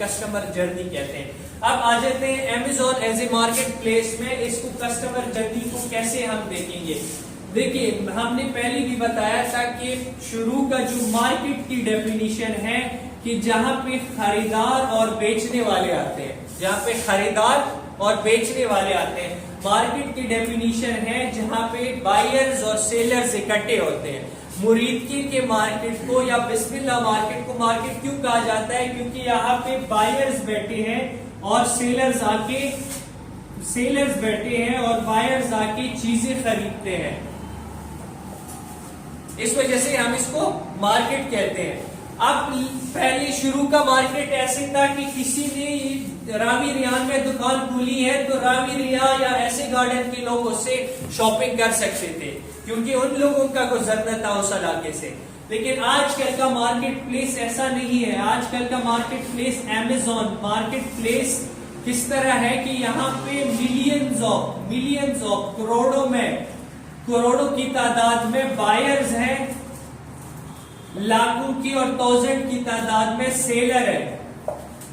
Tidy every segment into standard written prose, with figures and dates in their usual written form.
Customer journey कहते हैं। अब आ जाते हैं Amazon as a market place में, इसको कस्टमर जर्नी को कैसे हम देखेंगे। देखिए, हमने पहले भी बताया था कि शुरू का जो मार्केट की डेफिनेशन है कि जहां पे खरीदार और बेचने वाले आते हैं, जहां पे खरीदार और बेचने वाले आते हैं। मार्केट की डेफिनेशन है जहां पे बायर्स और सेलर्स इकट्ठे होते हैं। मुरीदकी के मार्केट को या बिस्मिल्लाह मार्केट को मार्केट क्यों कहा जाता है? क्योंकि यहाँ पे बायर्स बैठे हैं और सेलर्स बैठे हैं और बायर्स आके चीजें खरीदते हैं, इस वजह से हम इसको मार्केट कहते हैं। अब पहले शुरू का मार्केट ऐसे था कि किसी ने रावी रियान में दुकान खोली है तो रावी रिया या ऐसे गार्डन के लोग उससे शॉपिंग कर सकते थे, क्योंकि उन लोगों का गुजरना था उस इलाके से। लेकिन आजकल का मार्केट प्लेस ऐसा नहीं है। आजकल का market place Amazon market place किस तरह है कि यहाँ पे मिलियंस ऑफ करोड़ों की तादाद में बायर्स हैं, लाखों की और थाउजेंड की तादाद में सेलर है।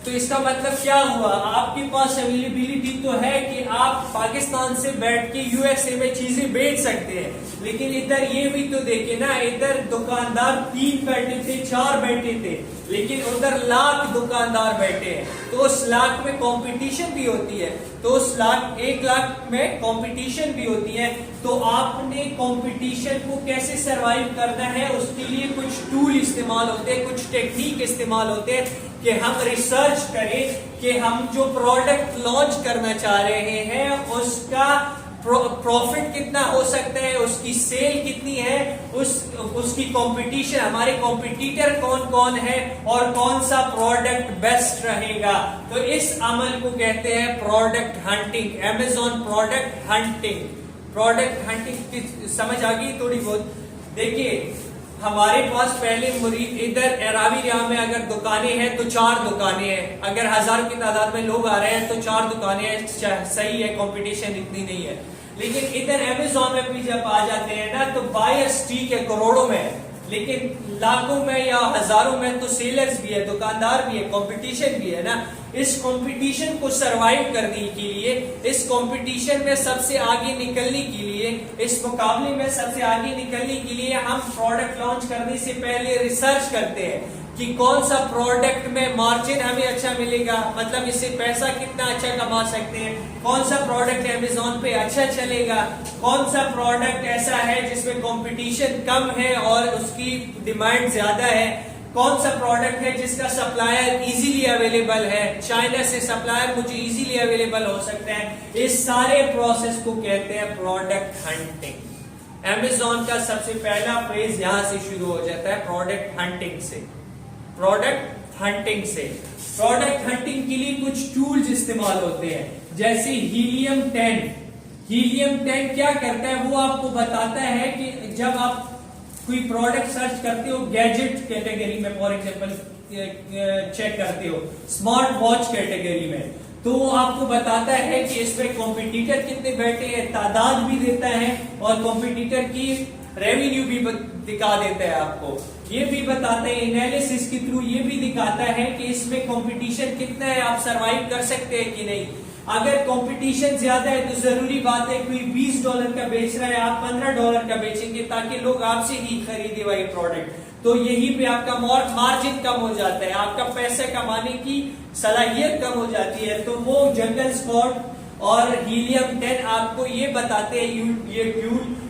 तो इसका मतलब क्या हुआ? आपके पास अवेलेबिलिटी तो है कि आप पाकिस्तान से बैठ के USA में चीजें बेच सकते हैं, लेकिन इधर ये भी तो देखे ना, इधर दुकानदार 3 बैठे थे, 4 बैठे थे, लेकिन उधर लाख दुकानदार बैठे हैं। तो उस लाख में कंपटीशन भी होती है, तो उस 1 लाख में कंपटीशन भी होती है। तो आपने कंपटीशन को कैसे सरवाइव करना है, उसके लिए कुछ टूल इस्तेमाल होते हैं, कुछ टेक्निक इस्तेमाल होते हैं कि हम रिसर्च करें कि हम जो प्रोडक्ट लॉन्च करना चाह रहे हैं उसका प्रॉफिट कितना हो सकता है, उसकी सेल कितनी है, उसकी कंपटीशन, हमारे कॉम्पिटिटर कौन कौन है और कौन सा प्रोडक्ट बेस्ट रहेगा। तो इस अमल को कहते हैं product hunting. Amazon product hunting की समझ आ गई थोड़ी बहुत? देखिए, हमारे पास पहले इधर रावी रियान में अगर दुकानें हैं तो 4 दुकानें हैं। अगर 1000 की तादाद में लोग आ रहे हैं तो 4 दुकानें हैं, सही है, कंपटीशन इतनी नहीं है। लेकिन इधर Amazon में भी जब आ जाते हैं ना तो बायर्स ठीक है, करोड़ों में है, लेकिन लाखों में या हजारों में तो सेलर्स भी है, दुकानदार भी है, कंपटीशन भी है ना। इस कंपटीशन को सरवाइव करने के लिए, इस कंपटीशन में सबसे आगे निकलने के लिए, इस मुकाबले में सबसे आगे निकलने के लिए हम प्रोडक्ट लॉन्च करने से पहले रिसर्च करते हैं कि कौन सा प्रोडक्ट में मार्जिन हमें अच्छा मिलेगा, मतलब इससे पैसा कितना अच्छा कमा सकते हैं, कौन सा प्रोडक्ट Amazon पे अच्छा चलेगा, कौन सा प्रोडक्ट ऐसा है जिसमें कंपटीशन कम है और उसकी डिमांड ज्यादा है, कौन सा प्रोडक्ट है जिसका सप्लायर इजीली अवेलेबल है, चाइना से सप्लायर मुझे इजीली अवेलेबल हो सकता है। इस सारे प्रोसेस को कहते हैं प्रोडक्ट हंटिंग। Amazon का सबसे पहला फेज यहां से शुरू हो जाता है, प्रोडक्ट हंटिंग से। प्रोडक्ट हंटिंग के लिए कुछ टूल्स इस्तेमाल होते हैं, जैसे हीलियम 10 क्या करता है, वो आपको बताता है कि जब आप कोई प्रोडक्ट सर्च करते हो गैजेट कैटेगरी में, फॉर एग्जांपल चेक करते हो स्मार्ट वॉच कैटेगरी में, तो वो आपको बताता है कि इसमें कॉम्पिटिटर कितने बैठे हैं, तादाद भी देता है और कॉम्पिटिटर की रेवेन्यू भी दिखा देता है आपको। ये भी बताता है एनालिसिस के थ्रू, ये भी दिखाता है कि इसमें कंपटीशन कितना है, आप सरवाइव कर सकते हैं कि नहीं। अगर कंपटीशन ज्यादा है तो जरूरी बात है कोई $20 का बेच रहा है, आप $15 का बेचेंगे ताकि लोग आपसे ही खरीदे वही प्रोडक्ट। तो यहीं पे आपका मार्जिन कम हो जाता है, आपका पैसा कमाने की सलाहियत कम हो जाती है। तो वो जंगल स्पॉट और हीलियम 10 आपको ये बताते हैं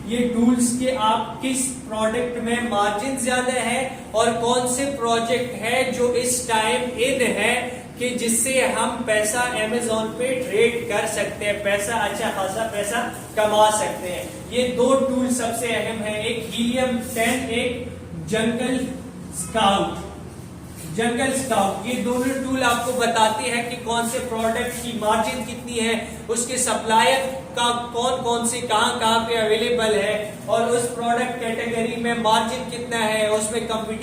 ये टूल्स के आप किस प्रोडक्ट में मार्जिन ज्यादा है और कौन से प्रोजेक्ट है जो इस टाइम इन है कि जिससे हम पैसा Amazon पे ट्रेड कर सकते हैं, पैसा अच्छा खासा पैसा कमा सकते हैं। ये 2 टूल सबसे अहम है, एक हीलियम 10, एक जंगल स्काउट। ये दोनों टूल आपको बताते हैं कि कौन से प्रोडक्ट की मार्जिन कितनी है, उसके सप्लायर का कौन से कहां पे अवेलेबल है और उस प्रोडक्ट कैटेगरी में मार्जिन कितना है, उसमें कंपटीशन